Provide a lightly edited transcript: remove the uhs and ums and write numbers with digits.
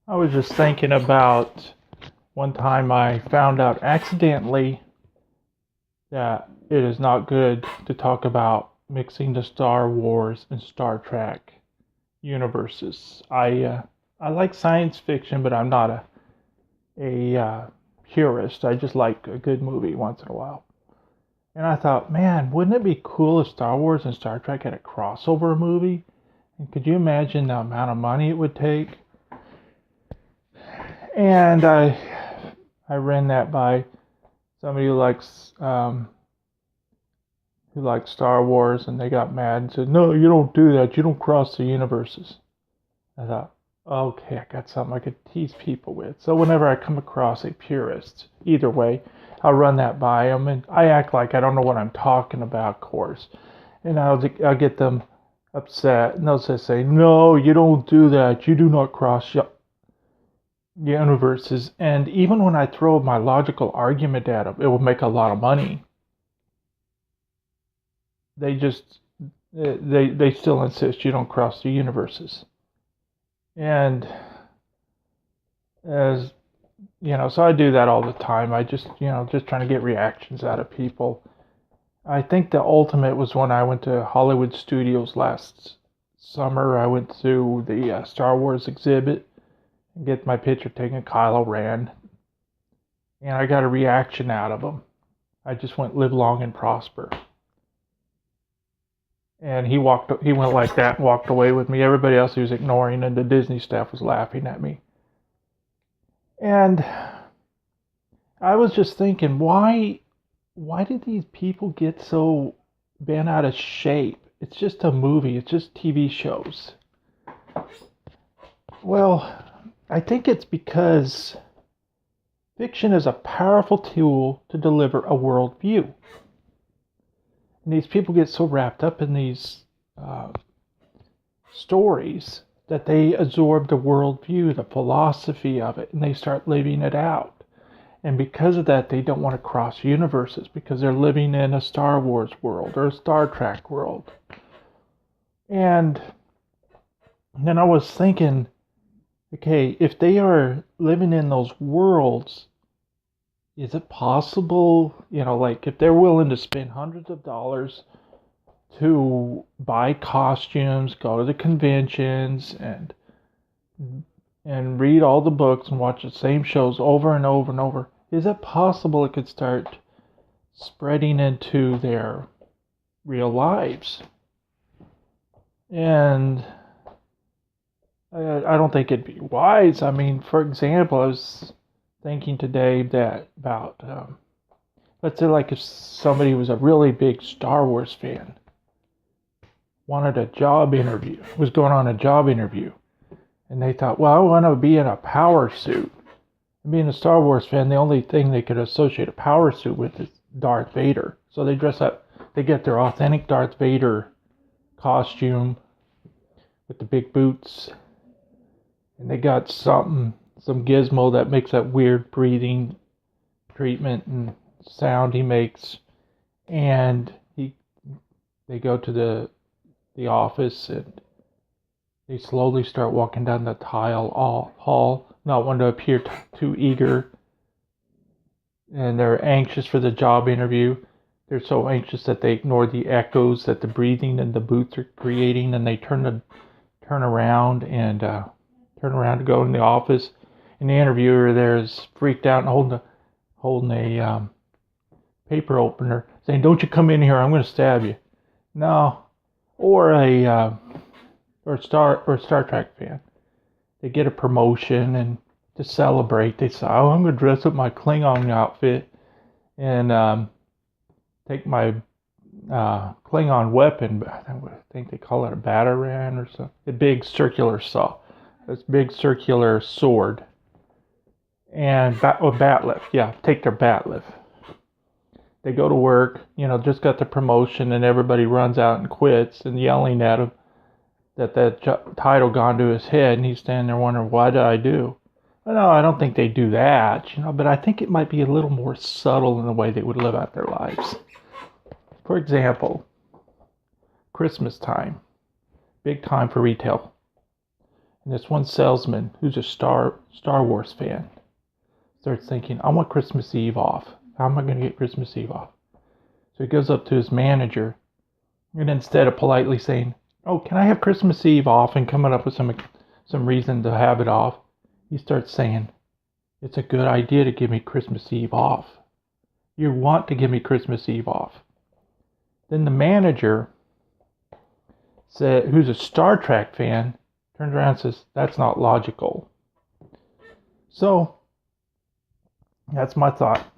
I was just thinking about one time I found out accidentally that it is not good to talk about mixing the Star Wars and Star Trek universes. I like science fiction, but I'm not a purist. I just like a good movie once in a while. And I thought, man, wouldn't it be cool if Star Wars and Star Trek had a crossover movie? And could you imagine the amount of money it would take? And I ran that by somebody who likes Star Wars, and they got mad and said, "No, you don't do that. You don't cross the universes." I thought, okay, I got something I could tease people with. So whenever I come across a purist, either way, I'll run that by them, and I act like I don't know what I'm talking about, of course, and I'll get them upset, and they'll just say, "No, you don't do that. You do not cross universes." And even when I throw my logical argument at them, it will make a lot of money. They just they still insist you don't cross the universes. And as so I do that all the time. I just trying to get reactions out of people. I think the ultimate was when I went to Hollywood Studios last summer. I went to the Star Wars exhibit and get my picture taken of Kylo Ren, and I got a reaction out of them. I just went, "Live long and prosper." And he went like that and walked away with me. Everybody else he was ignoring, and the Disney staff was laughing at me. And I was just thinking, why did these people get so bent out of shape? It's just a movie. It's just TV shows. Well, I think it's because fiction is a powerful tool to deliver a worldview. And these people get so wrapped up in these stories that they absorb the worldview, the philosophy of it, and they start living it out. And because of that, they don't want to cross universes because they're living in a Star Wars world or a Star Trek world. And then I was thinking, okay, if they are living in those worlds, is it possible, like if they're willing to spend hundreds of dollars to buy costumes, go to the conventions, and read all the books and watch the same shows over and over and over, is it possible it could start spreading into their real lives? And I don't think it'd be wise. I mean, for example, I was thinking today that about, let's say like if somebody was a really big Star Wars fan, wanted a job interview, was going on a job interview, and they thought, well, I want to be in a power suit. And being a Star Wars fan, the only thing they could associate a power suit with is Darth Vader. So they dress up, they get their authentic Darth Vader costume with the big boots, and they got some gizmo that makes that weird breathing treatment and sound he makes, and they go to the office, and they slowly start walking down the hall, not wanting to appear too eager, and they're anxious for the job interview. They're so anxious that they ignore the echoes that the breathing and the boots are creating, and they turn around to go in the office, and the interviewer there is freaked out and holding a paper opener, saying, "Don't you come in here! I'm going to stab you." No, or a Star Trek fan, they get a promotion, and to celebrate, they say, "Oh, I'm going to dress up my Klingon outfit and take my Klingon weapon." I think they call it a Bataran or something. A big circular saw. This big circular sword. And bat'leth. Yeah, take their bat'leth. They go to work, just got the promotion, and everybody runs out and quits and yelling at him that title gone to his head, and he's standing there wondering, what did I do? Well, no, I don't think they do that, but I think it might be a little more subtle in the way they would live out their lives. For example, Christmas time, big time for retail. And this one salesman, who's a Star Wars fan, starts thinking, I want Christmas Eve off. How am I going to get Christmas Eve off? So he goes up to his manager, and instead of politely saying, oh, can I have Christmas Eve off, and coming up with some reason to have it off, he starts saying, it's a good idea to give me Christmas Eve off. You want to give me Christmas Eve off. Then the manager, who's a Star Trek fan, turns around and says, that's not logical. So, that's my thought.